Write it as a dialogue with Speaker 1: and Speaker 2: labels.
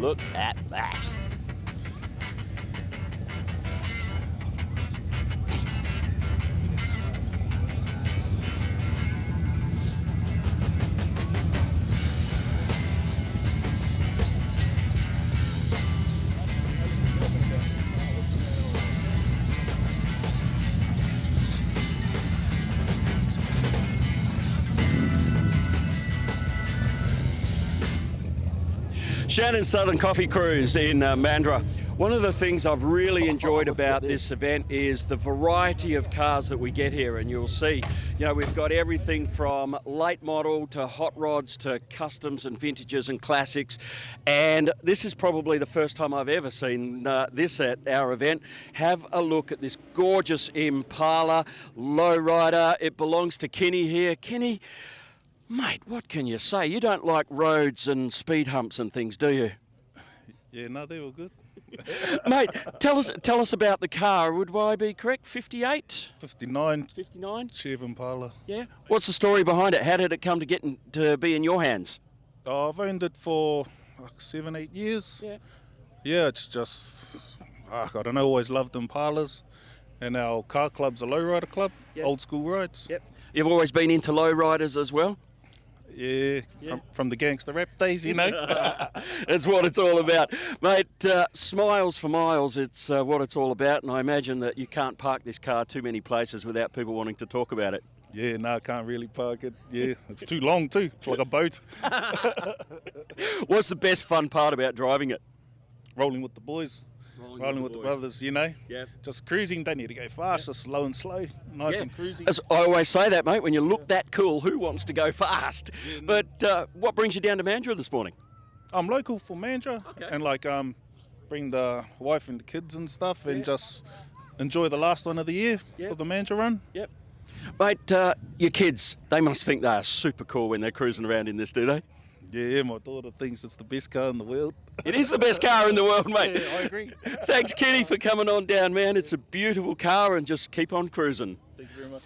Speaker 1: look at that. Shannon's Southern Coffee Cruise in Mandurah. One of the things I've really enjoyed about this event is the variety of cars that we get here, and you'll see, you know, we've got everything from late model to hot rods to customs and vintages and classics, and this is probably the first time I've ever seen this at our event. Have a look at this gorgeous Impala Lowrider. It belongs to Kenny here. Kenny, mate, what can you say? You don't like roads and speed humps and things, do you?
Speaker 2: Yeah, no, they were good.
Speaker 1: Mate, tell us about the car. Would I be correct? 58?
Speaker 2: 59.
Speaker 1: 59?
Speaker 2: Chevy Impala.
Speaker 1: Yeah. What's the story behind it? How did it come to be in your hands?
Speaker 2: Oh, I've owned it for like 7-8 years.
Speaker 1: Yeah.
Speaker 2: Yeah, it's just, I don't know, always loved Impalas. And our car club's a Lowrider club,
Speaker 1: Yep.
Speaker 2: old school rides.
Speaker 1: Yep. You've always been into lowriders as well?
Speaker 2: Yeah, from the gangster rap days, you know.
Speaker 1: That's what it's all about. Mate, smiles for miles, it's what it's all about, and I imagine that you can't park this car too many places without people wanting to talk about it.
Speaker 2: Yeah, no, I can't really park it. Yeah, it's too long too. It's like a boat.
Speaker 1: What's the best fun part about driving it?
Speaker 2: Rolling with the boys. Rolling with the brothers, you know.
Speaker 1: Yeah.
Speaker 2: Just cruising, don't need to go fast, just slow and slow. Nice and cruising.
Speaker 1: As I always say that, mate, when you look that cool, who wants to go fast?
Speaker 2: Yeah, no.
Speaker 1: But what brings you down to Mandurah this morning?
Speaker 2: I'm local for Mandurah, and like bring the wife and the kids and stuff, and just enjoy the last one of the year for the Mandurah run.
Speaker 1: Yep. Mate, your kids, they must think they are super cool when they're cruising around in this, do they?
Speaker 2: Yeah, my daughter thinks it's the best car in the world.
Speaker 1: It is the best car in the world, mate.
Speaker 2: Yeah, I agree.
Speaker 1: Thanks, Kenny, for coming on down, man. It's a beautiful car, and just keep on cruising.
Speaker 2: Thank you very much.